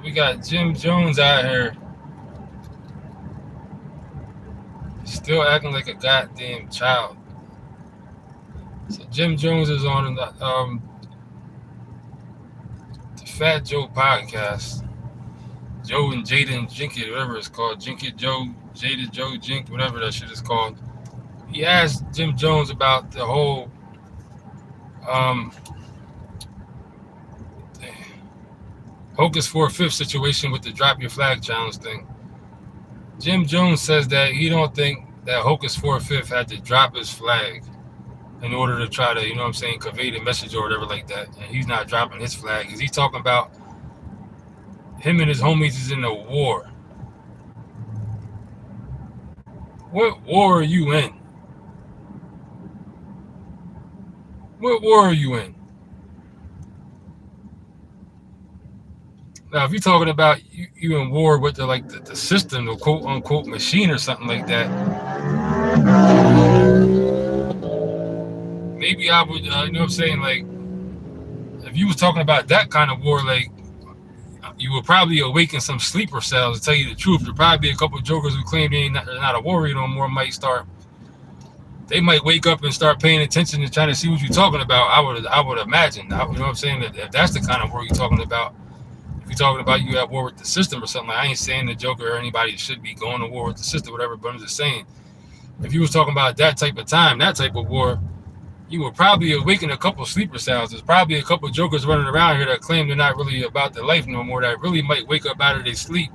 we got Jim Jones out here still acting like a goddamn child. So Jim Jones is on the Fat Joe podcast. Joe and Jaden Jinkit, whatever it's called. Jinkit Joe, Jada Joe Jink, whatever that shit is called. He asked Jim Jones about the whole um, Hocus 4/5 situation with the drop your flag challenge thing. Jim Jones says that he don't think that Hocus 4/5 had to drop his flag in order to try to, convey the message or whatever like that. And he's not dropping his flag. He's talking about him and his homies is in a war. What war are you in? What war are you in? Now, if you're talking about you in war with the system, the quote unquote machine or something like that, maybe I would, like, if you was talking about that kind of war, like, you would probably awaken some sleeper cells. To tell you the truth, there'd probably be a couple of jokers who claim they're not a warrior no more. They might wake up and start paying attention and trying to see what you're talking about. I would imagine. You know what I'm saying? That if that's the kind of war you're talking about, if you're talking about you at war with the system or something, I ain't saying the Joker or anybody should be going to war with the system, whatever. But I'm just saying, if you was talking about that type of time, that type of war, you would probably awaken a couple sleeper cells. There's probably a couple jokers running around here that claim they're not really about their life no more, that really might wake up out of their sleep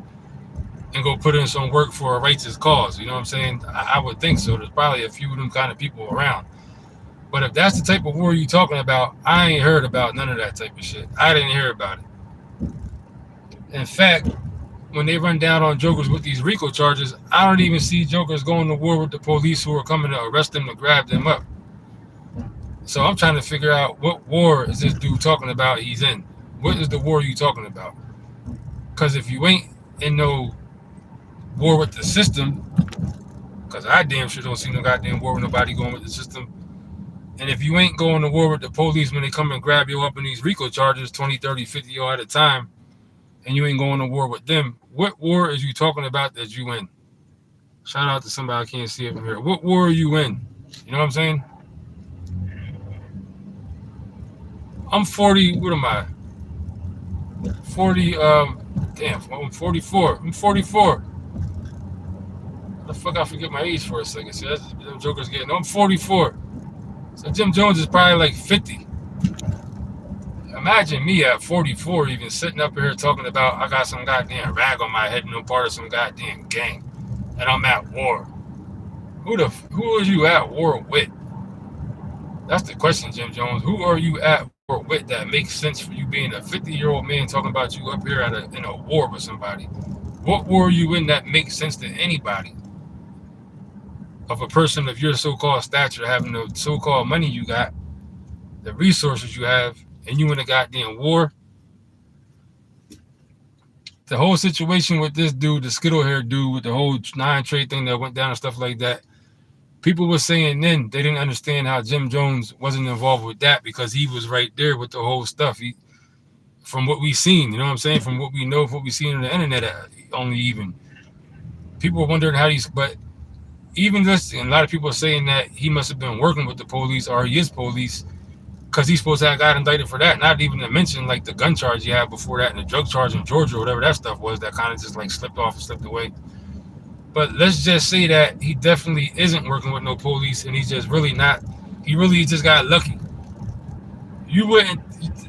and go put in some work for a righteous cause. You know what I'm saying? I would think so. There's probably a few of them kind of people around. But if that's the type of war you're talking about, I ain't heard about none of that type of shit. I didn't hear about it. In fact, when they run down on jokers with these RICO charges, I don't even see jokers going to war with the police who are coming to arrest them to grab them up. So I'm trying to figure out what war is this dude talking about he's in? What is the war you talking about? Because if you ain't in no war with the system, because I damn sure don't see no goddamn war with nobody going with the system. And if you ain't going to war with the police when they come and grab you up in these RICO charges, 20, 30, 50 y'all at a time, and you ain't going to war with them, what war is you talking about that you in? Shout out to somebody I can't see it from here. What war are you in? You know what I'm saying? I'm 40, what am I? 40, I'm 44. I'm 44. The fuck I forget my age for a second. See, that's them jokers getting. I'm 44. So Jim Jones is probably like 50. Imagine me at 44 even sitting up here talking about I got some goddamn rag on my head and I'm part of some goddamn gang. And I'm at war. Who are you at war with? That's the question, Jim Jones. Who are you at war with that makes sense for you being a 50-year-old man talking about you up here in a war with somebody? What war are you in that makes sense to anybody? Of a person of your so-called stature, having the so-called money you got, the resources you have, and you in a goddamn war. The whole situation with this dude, the skittle-haired dude with the whole 9 trade thing that went down and stuff like that, people were saying then they didn't understand how Jim Jones wasn't involved with that because he was right there with the whole stuff. From what we've seen, you know what I'm saying? From what we know, from what we've seen on the internet, only even. People were wondering how but even this, and a lot of people are saying that he must have been working with the police or he is police because he's supposed to have got indicted for that. Not even to mention like the gun charge he had before that and the drug charge in Georgia or whatever that stuff was that kind of just like slipped off and slipped away. But let's just say that he definitely isn't working with no police and he's just really not. He really just got lucky. You wouldn't,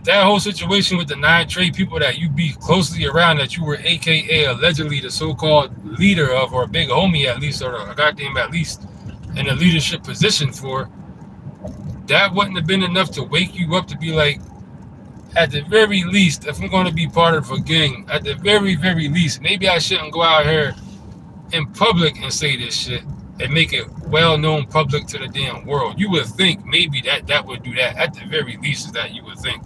that whole situation with the 9 trade people that you be closely around that you were AKA allegedly the so-called leader of or a big homie at least or a goddamn at least in a leadership position for, that wouldn't have been enough to wake you up to be like, at the very least, if I'm going to be part of a gang, at the very, very least, maybe I shouldn't go out here in public and say this shit and make it well-known public to the damn world. You would think maybe that would do that. At the very least is that you would think.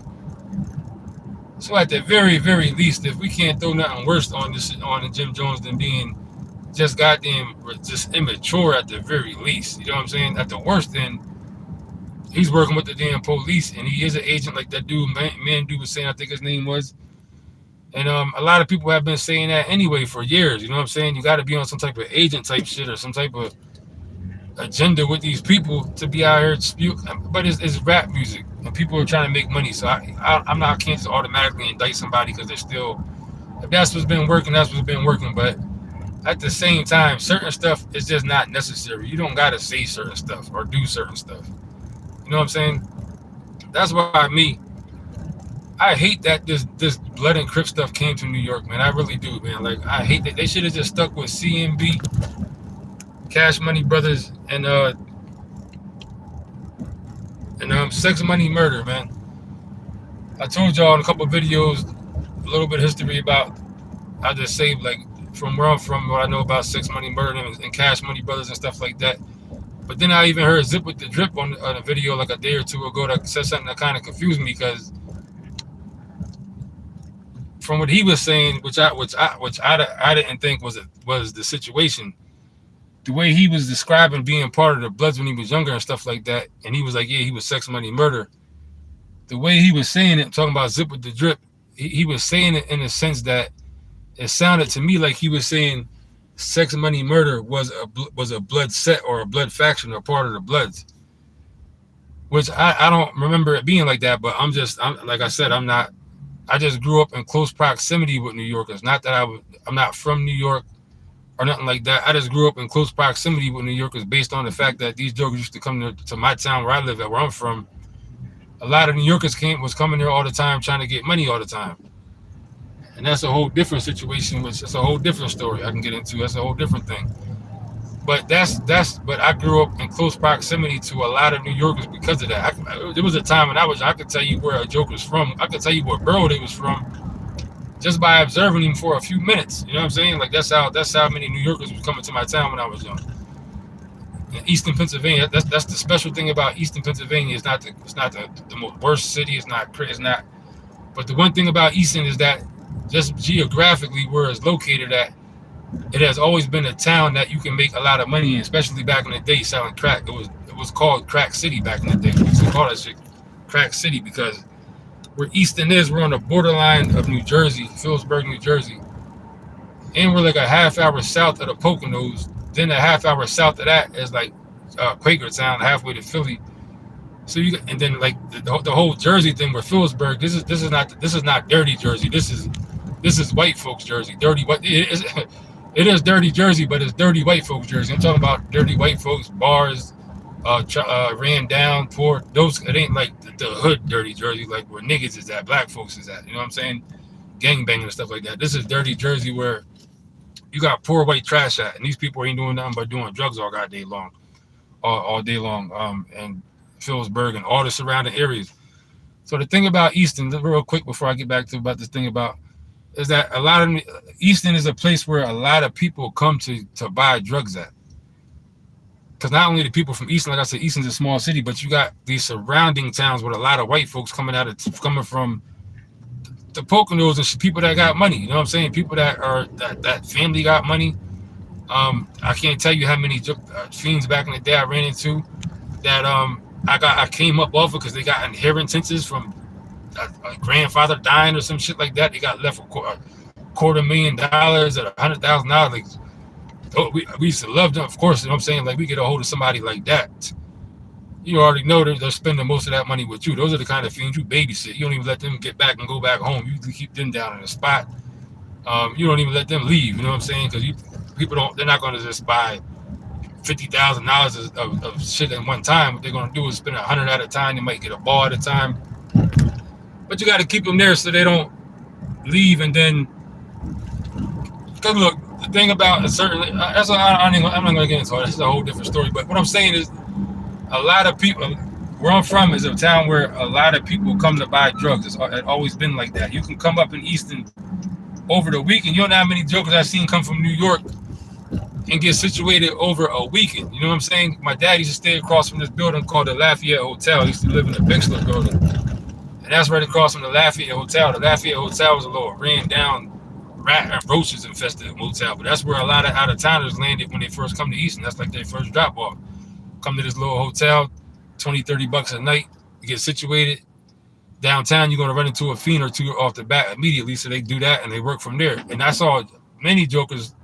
So at the very, very least, if we can't throw nothing worse on Jim Jones than being just goddamn just immature at the very least, you know what I'm saying? At the worst, then he's working with the damn police and he is an agent like that dude, man dude was saying, I think his name was. And a lot of people have been saying that anyway for years. You know what I'm saying? You got to be on some type of agent type shit or some type of agenda with these people to be out here spew. But it's rap music, and people are trying to make money. So I'm not, I can't just automatically indict somebody because they're still. If that's what's been working, that's what's been working. But at the same time, certain stuff is just not necessary. You don't gotta say certain stuff or do certain stuff. You know what I'm saying? That's why I hate that this blood and Crip stuff came to New York, man. I really do, man. Like I hate that they should have just stuck with CMB, Cash Money Brothers, and Sex Money Murder, man. I told y'all in a couple of videos a little bit of history about. I just say like from where I'm from, what I know about Sex Money Murder and Cash Money Brothers and stuff like that. But then I even heard Zip with the Drip on a video like a day or two ago that said something that kind of confused me because from what he was saying, which I didn't think was the situation. The way he was describing being part of the Bloods when he was younger and stuff like that, and he was like, yeah, he was Sex Money Murder. The way he was saying it, talking about Zip with the Drip, he was saying it in a sense that it sounded to me like he was saying Sex Money Murder was a blood set or a blood faction or part of the Bloods, which I don't remember it being like that. But I'm like I said, I'm not. I just grew up in close proximity with New Yorkers. Not that I'm not from New York or nothing like that. I just grew up in close proximity with New Yorkers based on the fact that these jokers used to come to my town where I live at, where I'm from. A lot of New Yorkers was coming there all the time trying to get money all the time. And that's a whole different situation, which is a whole different story I can get into. That's a whole different thing. But but I grew up in close proximity to a lot of New Yorkers because of that. There was a time when I could tell you where a joke was from. I could tell you what borough they was from just by observing him for a few minutes. You know what I'm saying? Like that's how many New Yorkers was coming to my town when I was young. In Eastern Pennsylvania, that's the special thing about Eastern Pennsylvania. It's not the most worst city. It's not. But the one thing about Easton is that just geographically where it's located at, it has always been a town that you can make a lot of money in, especially back in the day selling crack. It was called Crack City back in the day. We used to call that shit Crack City because where Easton is, we're on the borderline of New Jersey, Phillipsburg, New Jersey. And we're like a half hour south of the Poconos. Then a half hour south of that is like Quakertown, halfway to Philly. So and then like the whole Jersey thing with Phillipsburg, this is not dirty Jersey. This is white folks Jersey. Dirty white. It is dirty Jersey, but it's dirty white folks Jersey. I'm talking about dirty white folks, bars, ran down, poor. Those it ain't like the hood dirty Jersey, like where niggas is at, black folks is at. You know what I'm saying? Gang banging and stuff like that. This is dirty Jersey where you got poor white trash at, and these people ain't doing nothing but doing drugs all day long. And Phillipsburg and all the surrounding areas. So the thing about Easton, real quick before I get back to about this thing about, is that a lot of Easton is a place where a lot of people come to buy drugs at. Because not only the people from Easton, like I said, Easton's a small city, but you got these surrounding towns with a lot of white folks coming from the Poconos and people that got money. You know what I'm saying? People that family got money. I can't tell you how many fiends back in the day I ran into that I came up off of because they got inheritances from a grandfather dying or some shit like that. They got left $250,000 at $100,000. Like, we used to love them, of course. You know what I'm saying? Like we get a hold of somebody like that. You already know they're spending most of that money with you. Those are the kind of fiends you babysit. You don't even let them get back and go back home. You keep them down in a spot. You don't even let them leave. You know what I'm saying? Because they're not going to just buy $50,000 of shit at one time. What they're going to do is spend $100 at a time. They might get a ball at a time. But you got to keep them there so they don't leave and then. Because look, the thing about I'm not going to get into it. That's a whole different story. But what I'm saying is, a lot of people. Where I'm from is a town where a lot of people come to buy drugs. It's always been like that. You can come up in Easton over the weekend. You don't know how many jokers I've seen come from New York and get situated over a weekend. You know what I'm saying? My dad used to stay across from this building called the Lafayette Hotel. He used to live in the Bixler building. And that's right across from the Lafayette Hotel. The Lafayette Hotel was a little ran down, rat and roaches infested motel. But that's where a lot of out-of-towners landed when they first come to Easton. That's like their first drop-off. Come to this little hotel, $20-$30 a night to get situated. downtown, you're gonna run into a fiend or two off the bat immediately. So they do that and they work from there. And I saw many jokers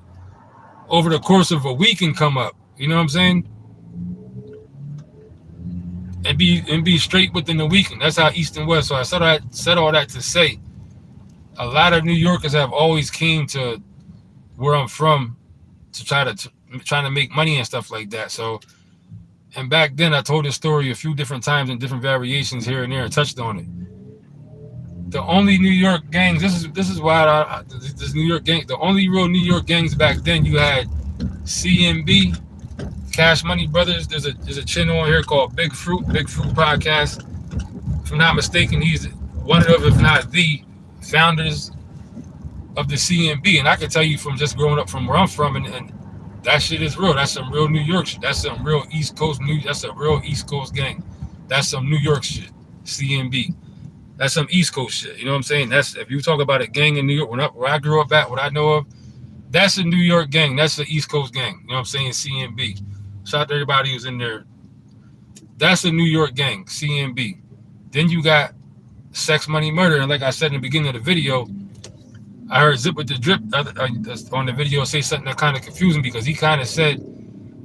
over the course of a week and come up. You know what I'm saying? And be straight within the weekend. That's how East and West. So I said all that to say, a lot of New Yorkers have always came to where I'm from to trying to make money and stuff like that. So, and back then I told this story a few different times in different variations here and there and touched on it. The only New York gangs. This is why this New York gang. The only real New York gangs back then. You had CMB, Cash Money Brothers. There's a channel on here called Big Fruit Podcast. If I'm not mistaken, he's one of, if not the founders of the CMB. And I can tell you from just growing up from where I'm from, and that shit is real. That's some real New York shit. That's some real East Coast That's a real East Coast gang. That's some New York shit. CMB. That's some East Coast shit. You know what I'm saying? That's, if you talk about a gang in New York, where I grew up at, what I know of, that's a New York gang. That's the East Coast gang. You know what I'm saying? CMB. Shout out to everybody who's in there. That's a New York gang, CMB. Then you got Sex, Money, Murder. And like I said in the beginning of the video, I heard Zip with the Drip on the video say something that kind of confused me, because he kind of said,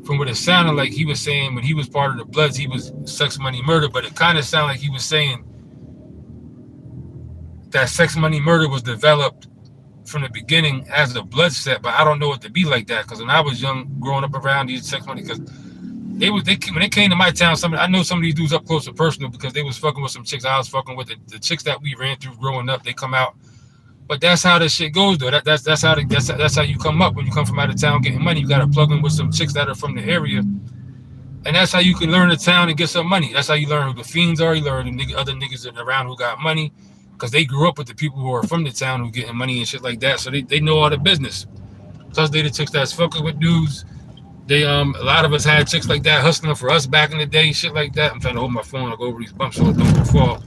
from what it sounded like, he was saying when he was part of the Bloods, he was Sex, Money, Murder. But it kind of sounded like he was saying that Sex, Money, Murder was developed from the beginning as a blood set, but I don't know it to be like that, because when I was young, growing up around these Sex Money, because when they came to my town, I know some of these dudes up close and personal, because they was fucking with some chicks I was fucking with. The chicks that we ran through growing up, they come out. But that's how this shit goes, though. That's how you come up when you come from out of town getting money. You got to plug in with some chicks that are from the area, and that's how you can learn the town and get some money. That's how you learn who the fiends are. You learn the other niggas that are around who got money, because they grew up with the people who are from the town who getting money and shit like that. So they know all the business. Plus they the chicks that's fucking with dudes. They a lot of us had chicks like that hustling for us back in the day, shit like that. I'm trying to hold my phone, I'll go over these bumps so it don't fall.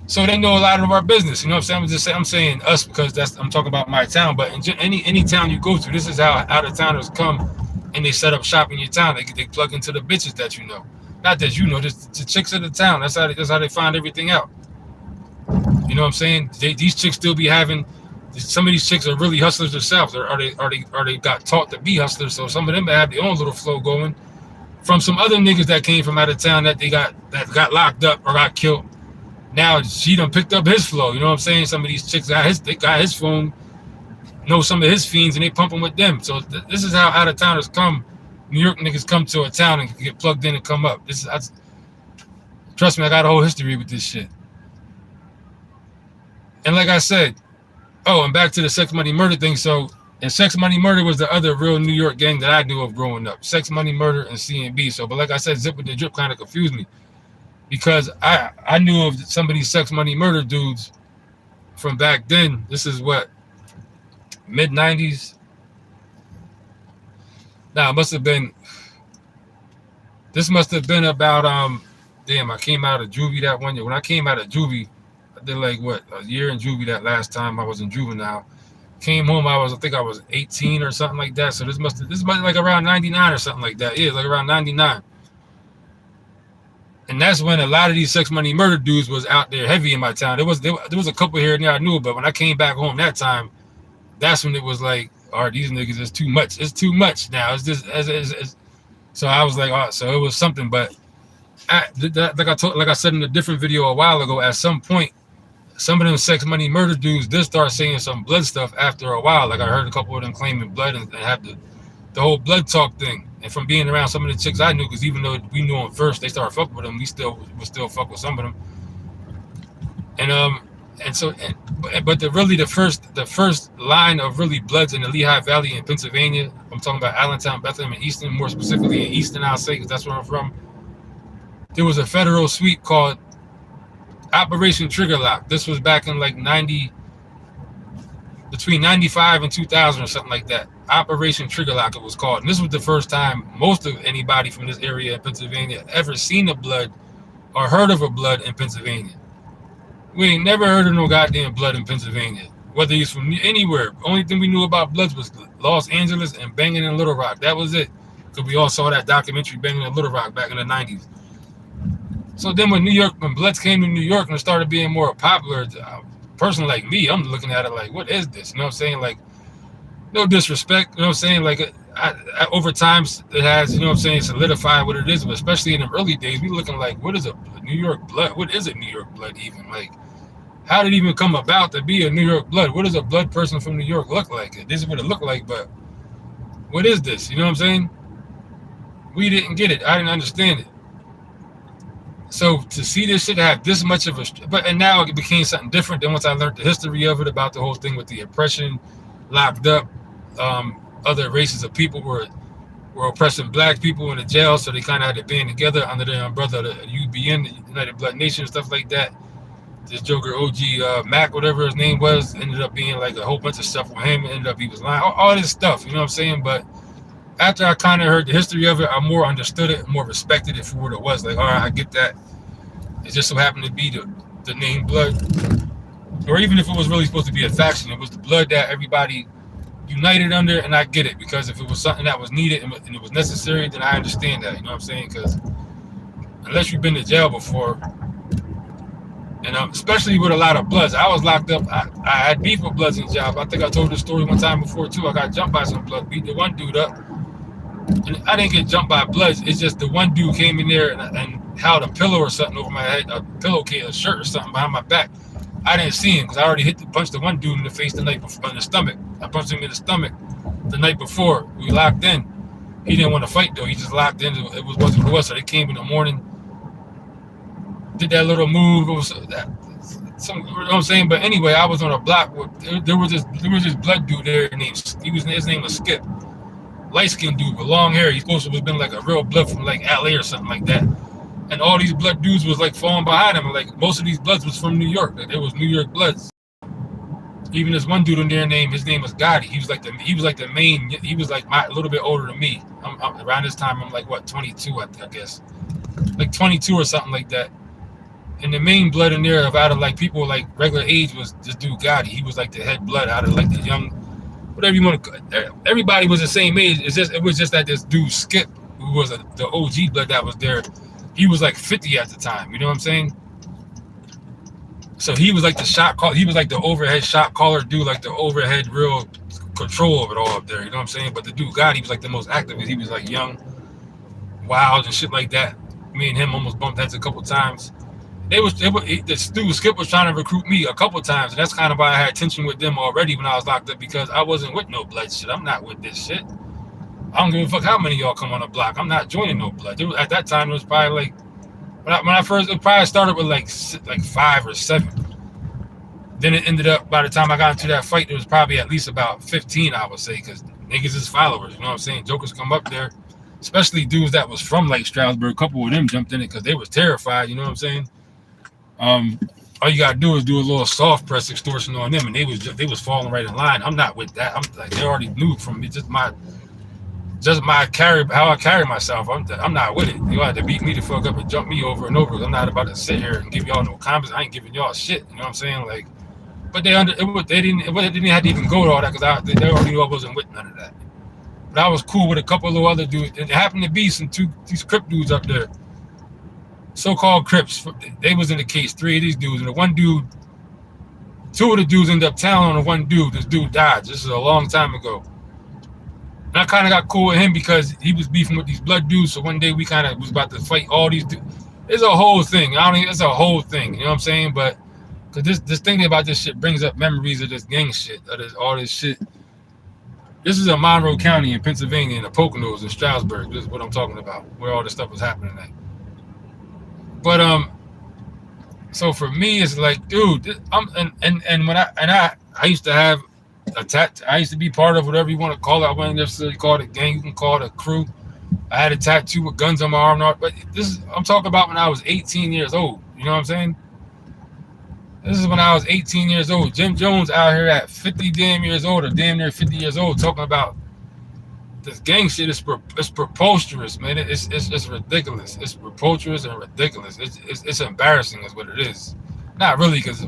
So they know a lot of our business. You know what I'm saying? I'm saying us because I'm talking about my town. But in any town you go to, this is how out of towners come and they set up shop in your town. They plug into the bitches that you know, not that you know, just the chicks of the town. That's how they find everything out. You know what I'm saying? These chicks still be having. Some of these chicks are really hustlers themselves, or they got taught to be hustlers. So some of them have their own little flow going from some other niggas that came from out of town that got locked up or got killed. Now she done picked up his flow. You know what I'm saying? Some of these chicks got his phone, know some of his fiends, and they pumping with them. So this is how out of towners come. New York niggas come to a town and get plugged in and come up. Trust me, I got a whole history with this shit. And like I said, and back to the Sex, Money, Murder thing. So, and Sex, Money, Murder was the other real New York gang that I knew of growing up. Sex, Money, Murder, and CMB. So, but like I said, Zip with the Drip kind of confused me, because I knew of some of these Sex, Money, Murder dudes from back then. This is what, mid-90s? Nah, this must have been about, I came out of juvie that one year. When I came out of juvie, I did like a year in juvie that last time I was in juvenile. Came home, I think I was 18 or something like that. So this must be like around 99 or something like that. Yeah, like around 99. And that's when a lot of these Sex, Money, Murder dudes was out there heavy in my town. There was a couple here and there I knew, but when I came back home that time, that's when it was like, all right, these niggas is too much. It's too much now. It's just so I was like, so it was something. But like I said in a different video a while ago, at some point, some of them Sex, Money, Murder dudes did start saying some blood stuff after a while. Like I heard a couple of them claiming blood and have the whole blood talk thing. And from being around some of the chicks I knew, because even though we knew them first, they started fucking with them. We still fuck with some of them. But the first line of really bloods in the Lehigh Valley in Pennsylvania. I'm talking about Allentown, Bethlehem, and Easton, more specifically in Easton, I'll say, because that's where I'm from. There was a federal sweep called Operation Trigger Lock. This was back in like between 95 and 2000 or something like that. Operation Trigger Lock it was called. And this was the first time most of anybody from this area in Pennsylvania ever seen a blood or heard of a blood in Pennsylvania. We ain't never heard of no goddamn blood in Pennsylvania, whether he's from anywhere. Only thing we knew about bloods was Los Angeles and Banging in Little Rock. That was it. Because we all saw that documentary Banging in Little Rock back in the 90s. So then when Bloods came to New York and started being more popular, a person like me, I'm looking at it like, what is this? You know what I'm saying? Like, no disrespect, you know what I'm saying? Like, over time, it has, you know what I'm saying, solidified what it is, but especially in the early days, we looking like, what is a New York Blood? What is a New York Blood even? Like, how did it even come about to be a New York Blood? What does a blood person from New York look like? This is what it looked like, but what is this? You know what I'm saying? We didn't get it. I didn't understand it. So to see this shit have this much of and now it became something different. Then once I learned the history of it, about the whole thing with the oppression, locked up, other races of people were oppressing black people in the jail, so they kind of had to band together under the umbrella of the UBN, the United Blood Nation, stuff like that. This Joker OG Mac, whatever his name was, ended up being like a whole bunch of stuff with him. Ended up he was lying, all this stuff, you know what I'm saying? But after I kind of heard the history of it, I more understood it, more respected it for what it was. Like, all right, I get that. It just so happened to be the name Blood, or even if it was really supposed to be a faction, it was the blood that everybody united under, and I get it, because if it was something that was needed and it was necessary, then I understand that, you know what I'm saying? Because unless you've been to jail before, and especially with a lot of Bloods, I was locked up. I had beef with Bloods in jail. I think I told this story one time before too. I got jumped by some Bloods, beat the one dude up, and I didn't get jumped by Bloods. It's just the one dude came in there and held a pillow or something over my head, a pillowcase, a shirt or something behind my back. I didn't see him because I already punched the one dude in the face the night before, in the stomach. I punched him in the stomach the night before. We locked in. He didn't want to fight though. He just locked in. It wasn't what it was. So they came in the morning, did that little move. It was you know what I'm saying? But anyway, I was on a block. There was this blood dude there named. His name was Skip. Light skinned dude with long hair. He's supposed to have been like a real blood from like LA or something like that. And all these blood dudes was like falling behind him. Like most of these bloods was from New York. Like there was New York Bloods. Even this one dude in there his name was Gotti. He was like the main. He was like a little bit older than me. I'm around this time. I'm like what 22, I guess, like 22 or something like that. And the main blood in there out of like people like regular age was this dude Gotti. He was like the head blood out of like the young, whatever you want to. Everybody was the same age. It was just that this dude Skip, who was the OG blood that was there. He was like 50 at the time, you know what I'm saying? So he was like the shot call. He was like the overhead shot caller dude, like the overhead real control of it all up there, you know what I'm saying? But the dude God, he was like the most active. He was like young, wild and shit like that. Me and him almost bumped heads a couple times. This dude Skip was trying to recruit me a couple times, and that's kind of why I had tension with them already when I was locked up, because I wasn't with no blood shit. I'm not with this shit. I don't give a fuck how many of y'all come on the block. I'm not joining no blood. At that time, it was probably like when I first, it probably started with like 5 or 7. Then it ended up, by the time I got into that fight, there was probably at least about 15, I would say, because niggas is followers. You know what I'm saying? Jokers come up there, especially dudes that was from like Stroudsburg. A couple of them jumped in it because they was terrified. You know what I'm saying? All you gotta do is do a little soft press extortion on them, and they was falling right in line. I'm not with that. I'm like, they already knew from me, how I carry myself. I'm not with it. You have to beat me the fuck up and jump me over and over. I'm not about to sit here and give y'all no comments. I ain't giving y'all shit. You know what I'm saying? Like, but they didn't have to even go to all that, because they already knew I wasn't with none of that. But I was cool with a couple of other dudes. It happened to be these Crip dudes up there, so-called Crips. They was in the case. 3 of these dudes, and the one dude, 2 of the dudes ended up telling on the one dude. This dude died. This is a long time ago. And I kind of got cool with him because he was beefing with these blood dudes. So one day we kind of was about to fight all these dudes. It's a whole thing. It's a whole thing. You know what I'm saying? But because this thing about this shit brings up memories of this gang shit, of all this shit. This is in Monroe County in Pennsylvania, in the Poconos in Stroudsburg. This is what I'm talking about, where all this stuff was happening at. But so for me, it's like, dude, when I used to have I used to be part of whatever you want to call it. I wouldn't necessarily call it a gang. You can call it a crew. I had a tattoo with guns on my arm. But I'm talking about when I was 18 years old. You know what I'm saying? This is when I was 18 years old. Jim Jones out here at 50 damn years old, or damn near 50 years old, talking about this gang shit. It's preposterous, man. It's ridiculous. It's preposterous and ridiculous. It's embarrassing is what it is. Not really, because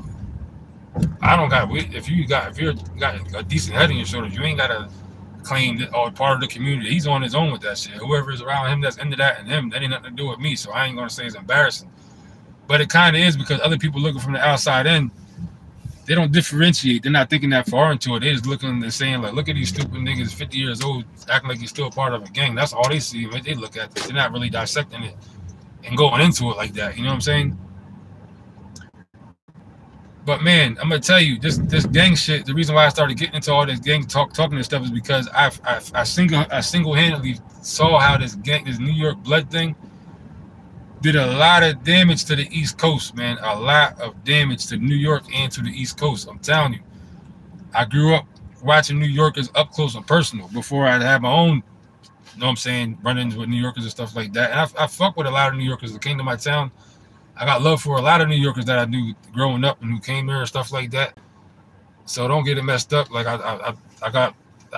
I don't got. If you got a decent head on your shoulders, you ain't gotta claim that or part of the community. He's on his own with that shit. Whoever is around him that's into that and him, that ain't nothing to do with me. So I ain't gonna say it's embarrassing. But it kind of is because other people looking from the outside in, they don't differentiate. They're not thinking that far into it. They're just looking and saying, like, look at these stupid niggas 50 years old acting like he's still a part of a gang. That's all they see. They look at it. They're not really dissecting it and going into it like that. You know what I'm saying? But man, I'm gonna tell you, this gang shit. The reason why I started getting into all this gang talking this stuff is because I single-handedly saw how this New York blood thing did a lot of damage to the East Coast, man. A lot of damage to New York and to the East Coast. I'm telling you, I grew up watching New Yorkers up close and personal before I had my own. You know what I'm saying? Run-ins with New Yorkers and stuff like that. And I fuck with a lot of New Yorkers that came to my town. I got love for a lot of New Yorkers that I knew growing up and who came here and stuff like that. So don't get it messed up. Like I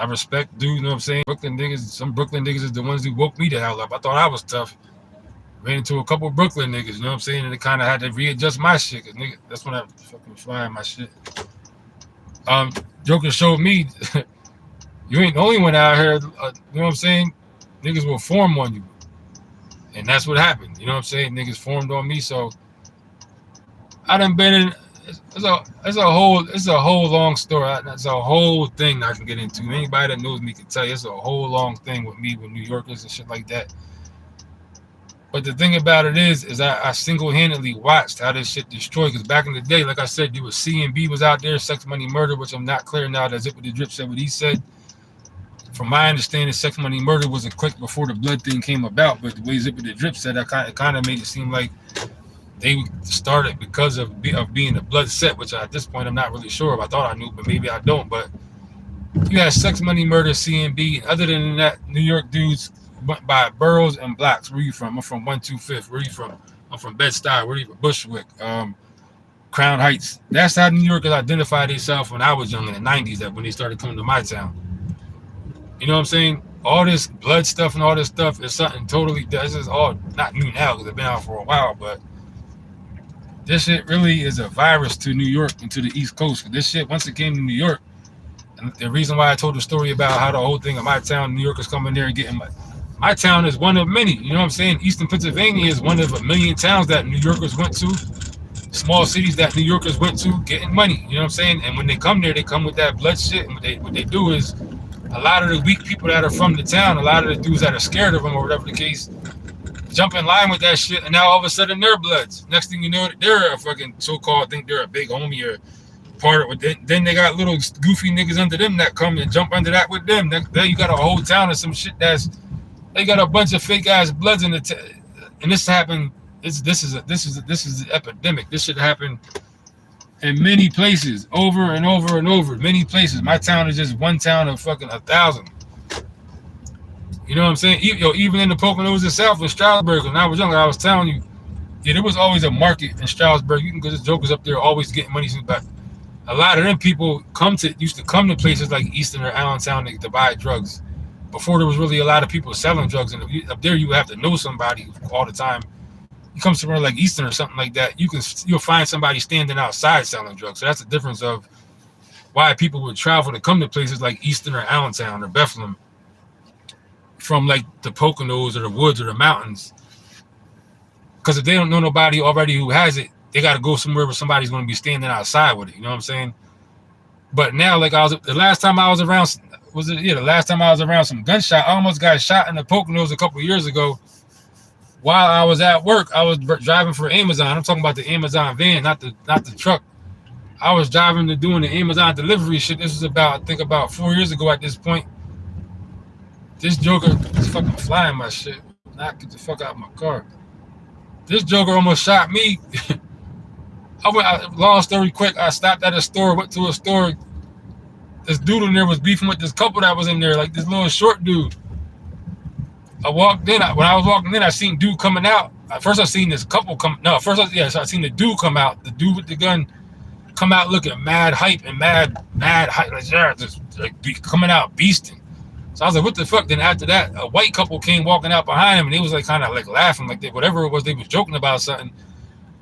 respect dudes, you know what I'm saying? Brooklyn niggas, some Brooklyn niggas is the ones who woke me the hell up. I thought I was tough. Ran into a couple of Brooklyn niggas, you know what I'm saying? And they kind of had to readjust my shit. Cause nigga, that's when I fucking flying my shit. Joker showed me you ain't the only one out here, you know what I'm saying? Niggas will form on you. And that's what happened. You know what I'm saying? Niggas formed on me. So I done been in. It's a whole long story. It's a whole thing I can get into. Anybody that knows me can tell you it's a whole long thing with me with New Yorkers and shit like that. But the thing about it is I single-handedly watched how this shit destroyed. Because back in the day, like I said, there was C&B was out there, Sex Money Murder, which I'm not clear now that Zip with the Drip said what he said. From my understanding, Sex Money Murder was a click before the blood thing came about, but the way Zip with the Drip said, it kind of made it seem like they started because of being a blood set, which at this point I'm not really sure of. I thought I knew, but maybe I don't. But you had Sex Money Murder, C&B. Other than that, New York dudes went by boroughs and blocks. Where you from? I'm from 125th. Where you from? I'm from Bed-Stuy. Where you from? Bushwick, Crown Heights. That's how New Yorkers identified themselves when I was young in the 90s, that when they started coming to my town. You know what I'm saying? All this blood stuff and all this stuff is something totally, this is all not new now because it's been out for a while, but this shit really is a virus to New York and to the East Coast. This shit, once it came to New York, and the reason why I told the story about how the whole thing of my town, New Yorkers coming there and getting my town is one of many. You know what I'm saying? Eastern Pennsylvania is one of a million towns that New Yorkers went to, small cities that New Yorkers went to getting money. You know what I'm saying? And when they come there, they come with that blood shit. And what they do is, a lot of the weak people that are from the town, a lot of the dudes that are scared of them or whatever the case, jump in line with that shit, and now all of a sudden they're bloods. Next thing you know, they're a fucking so-called, think they're a big homie or part of it. Then they got little goofy niggas under them that come and jump under that with them. Then you got a whole town of some shit they got a bunch of fake ass bloods in the and this happened. This is an epidemic. This shit happened in many places, over and over and over, many places. My town is just one town of fucking 1,000. You know what I'm saying? Even in the Poconos itself in Stroudsburg, when I was younger, I was telling you, there was always a market in Stroudsburg. You can go, just jokers up there always getting money. But a lot of them people used to come to places like Easton or Allentown to buy drugs. Before there was really a lot of people selling drugs, and up there you would have to know somebody all the time. You come somewhere like Easton or something like that, you'll find somebody standing outside selling drugs. So that's the difference of why people would travel to come to places like Easton or Allentown or Bethlehem from like the Poconos or the woods or the mountains. Because if they don't know nobody already who has it, they got to go somewhere where somebody's going to be standing outside with it. You know what I'm saying? But now, like the last time I was around some gunshot, I almost got shot in the Poconos a couple of years ago. While I was at work, I was driving for Amazon. I'm talking about the Amazon van, not the truck. I was driving to doing the Amazon delivery shit. This was about 4 years ago at this point. This joker is fucking flying my shit. Not get the fuck out of my car. This joker almost shot me. Long story quick, I stopped at a store, went to a store. This dude in there was beefing with this couple that was in there, like this little short dude. I walked in. When I was walking in, I seen dude coming out. First, I seen this couple come. No, first, I seen the dude come out. The dude with the gun come out looking mad hype and mad hype, just like coming out beasting. So I was like, what the fuck? Then after that, a white couple came walking out behind him, and they was like kind of like laughing, like whatever it was, they was joking about something.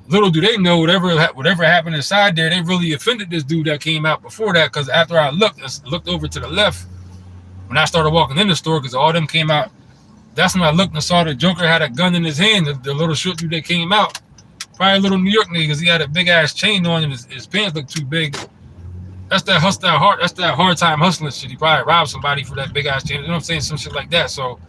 Little do they know, whatever happened inside there, they really offended this dude that came out before that. Because after I looked over to the left, when I started walking in the store, because all them came out. That's when I looked and saw the joker had a gun in his hand, the little short dude that came out. Probably a little New York nigga because he had a big ass chain on him. His pants looked too big. That's that hustle, that's that hard time hustling shit. He probably robbed somebody for that big ass chain. You know what I'm saying? Some shit like that. So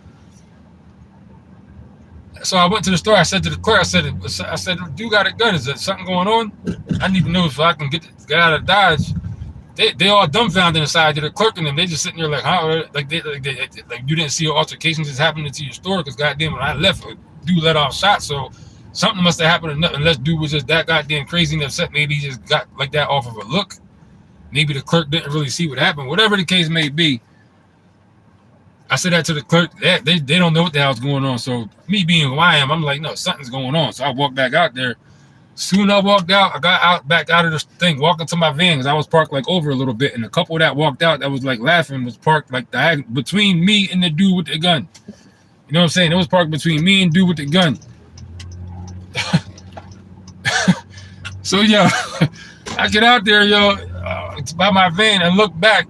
I went to the store. I said to the clerk, I said, dude got a gun. Is there something going on? I need to know if I can get out of Dodge. They all dumbfounded inside. They're clerking them. They just sitting there like, huh? Like you didn't see altercations just happening to your store because goddamn when I left, dude let off shots. So something must have happened unless dude was just that goddamn crazy and upset. Maybe he just got like that off of a look. Maybe the clerk didn't really see what happened. Whatever the case may be, I said that to the clerk. They don't know what the hell's going on. So me being who I am, I'm like, no, something's going on. So I walked back out there. Soon I walked out, I got back out of the thing, walking to my van because I was parked like over a little bit, and the couple that walked out that was like laughing was parked like between me and the dude with the gun. You know what I'm saying? It was parked between me and dude with the gun. So yo, I get out there, yo, by my van and look back,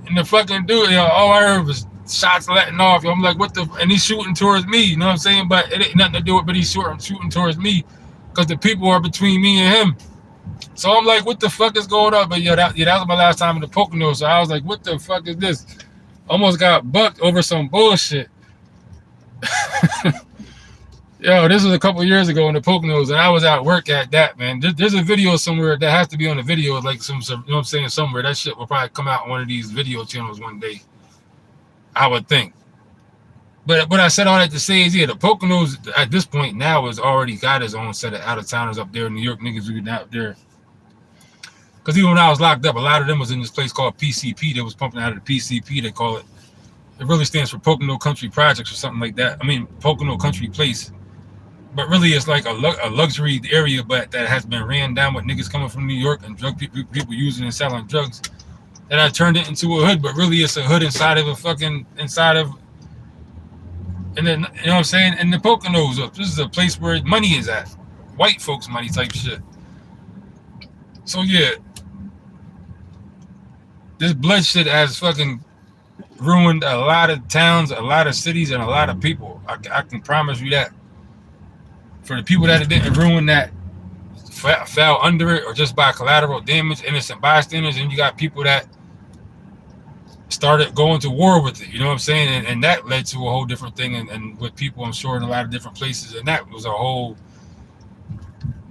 and the fucking dude, yo, all I heard was shots letting off. Yo, I'm like, what the? And he's shooting towards me. You know what I'm saying? But it ain't nothing to do with it. But he's shooting towards me. Because the people are between me and him. So I'm like, what the fuck is going on? But that was my last time in the Poconos. So I was like, what the fuck is this? Almost got bucked over some bullshit. Yo, this was a couple years ago in the Poconos, and I was at work at that, man. There's a video somewhere that has to be on the video, like some, you know what I'm saying, somewhere. That shit will probably come out on one of these video channels one day, I would think. But what I said all that to say is, yeah, the Poconos at this point now has already got his own set of out-of-towners up there in New York, niggas who out there. Because even when I was locked up, a lot of them was in this place called PCP. They was pumping out of the PCP, they call it. It really stands for Pocono Country Projects or something like that. I mean, Pocono Country Place. But really, it's like a luxury area, but that has been ran down with niggas coming from New York and drug people using and selling drugs. And I turned it into a hood, but really it's a hood inside of and then, you know what I'm saying? And the Poconos, this is a place where money is at. White folks' money type shit. So, yeah. This blood shit has fucking ruined a lot of towns, a lot of cities, and a lot of people. I can promise you that. For the people that it didn't ruin that, fell under it, or just by collateral damage, innocent bystanders, and you got people that started going to war with it, you know what I'm saying? And that led to a whole different thing, and with people, I'm sure, in a lot of different places, and that was a whole...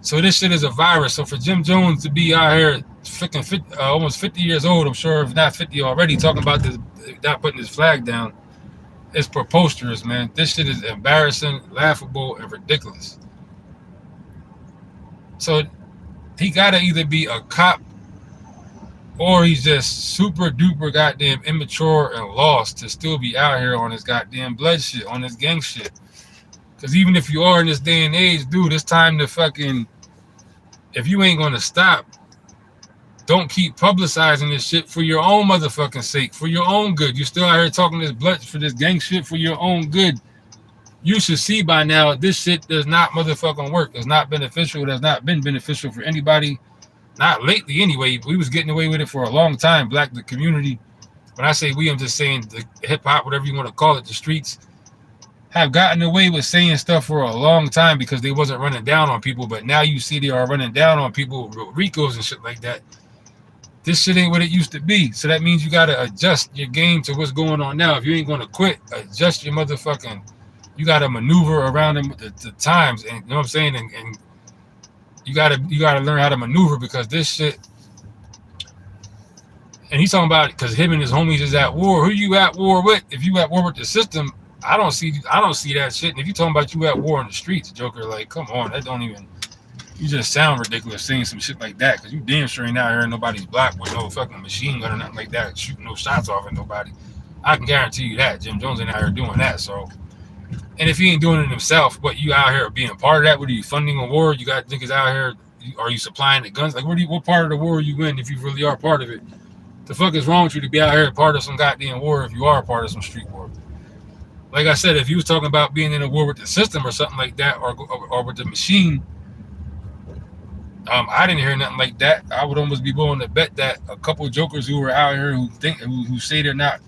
So this shit is a virus. So for Jim Jones to be out here freaking almost 50 years old, I'm sure if not 50 already, talking about this, not putting his flag down, it's preposterous, man. This shit is embarrassing, laughable, and ridiculous. So he gotta either be a cop or he's just super duper goddamn immature and lost to still be out here on this goddamn blood shit, on this gang shit. Because even if you are in this day and age, dude, it's time to fucking, if you ain't gonna stop, don't keep publicizing this shit for your own motherfucking sake, for your own good. You're still out here talking this blood for this gang shit for your own good. You should see by now this shit does not motherfucking work. It's not beneficial. It has not been beneficial for anybody. Not lately anyway. We was getting away with it for a long time. The community. When I say we, I'm just saying the hip hop, whatever you want to call it, the streets have gotten away with saying stuff for a long time because they wasn't running down on people. But now you see they are running down on people with RICOs and shit like that. This shit ain't what it used to be. So that means you got to adjust your game to what's going on now. If you ain't going to quit, adjust your motherfucking, you got to maneuver around them the times. And you know what I'm saying? And you got to learn how to maneuver because this shit, and he's talking about because him and his homies is at war. Who you at war with? If you at war with the system, I don't see that shit. And if you talking about you at war in the streets, Joker, like, come on, that don't even, you just sound ridiculous saying some shit like that because you damn sure ain't out here in nobody's block with no fucking machine gun or nothing like that, shooting no shots off at nobody. I can guarantee you that. Jim Jones ain't out here doing that. So, and if he ain't doing it himself, but you out here being part of that, what are you funding a war? You got niggas out here, are you supplying the guns? Like, what part of the war are you in if you really are part of it? The fuck is wrong with you to be out here part of some goddamn war if you are a part of some street war? Like I said, if you was talking about being in a war with the system or something like that, or with the machine, I didn't hear nothing like that. I would almost be willing to bet that a couple of jokers who are out here who say they're not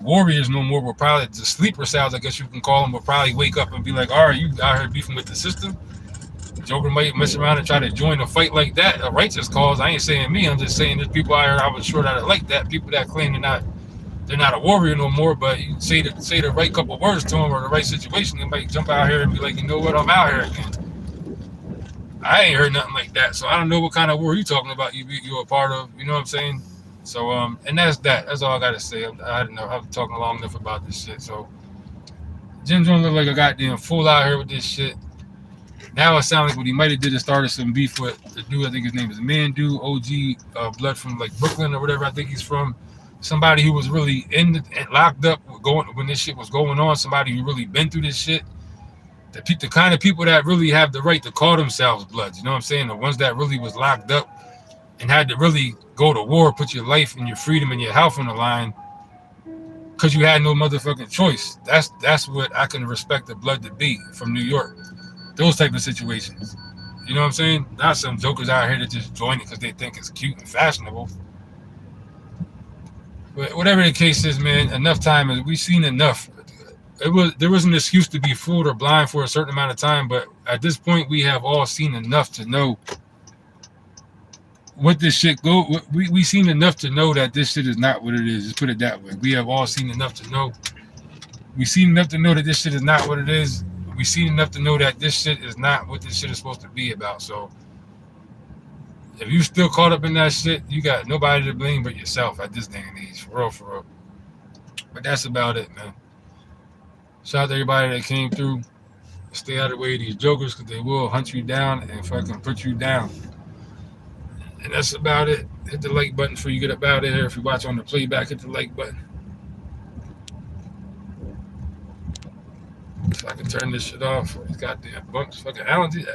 warriors no more will probably, the sleeper cells, I guess you can call them, will probably wake up and be like, all right, you out here beefing with the system? Joker might mess around and try to join a fight like that, a righteous cause. I ain't saying me. I'm just saying there's people out here I was sure that are like that. People that claim they're not a warrior no more, but you say the right couple words to them or the right situation, they might jump out here and be like, you know what, I'm out here again. I ain't heard nothing like that, so I don't know what kind of war you talking about. You're a part of, you know what I'm saying? So and that's that. That's all I gotta say. I don't know. I'm talking long enough about this shit. So Jim Jones look like a goddamn fool out here with this shit. Now it sounds like what he might have did is started some beef with the dude. I think his name is Mandu OG Blood from like Brooklyn or whatever. I think he's from. Somebody who was really locked up going when this shit was going on. Somebody who really been through this shit. The kind of people that really have the right to call themselves Bloods. You know what I'm saying? The ones that really was locked up and had to really go to war, put your life and your freedom and your health on the line because you had no motherfucking choice. That's what I can respect the Blood to be from New York. Those type of situations. You know what I'm saying? Not some jokers out here that just join it because they think it's cute and fashionable. But whatever the case is, man, enough time is we've seen enough. There was an excuse to be fooled or blind for a certain amount of time, but at this point we have all seen enough to know what this shit go. We seen enough to know that this shit is not what it is. Just put it that way. We have all seen enough to know. We've seen enough to know that this shit is not what it is. We've seen enough to know that this shit is not what this shit is supposed to be about. So if you still caught up in that shit, you got nobody to blame but yourself at this day and age. For real. But that's about it, man. Shout out to everybody that came through. Stay out of the way of these jokers because they will hunt you down and fucking put you down. And that's about it. Hit the like button before you get up out of here. If you watch on the playback, hit the like button. So I can turn this shit off. These goddamn bunks. Fucking allergy.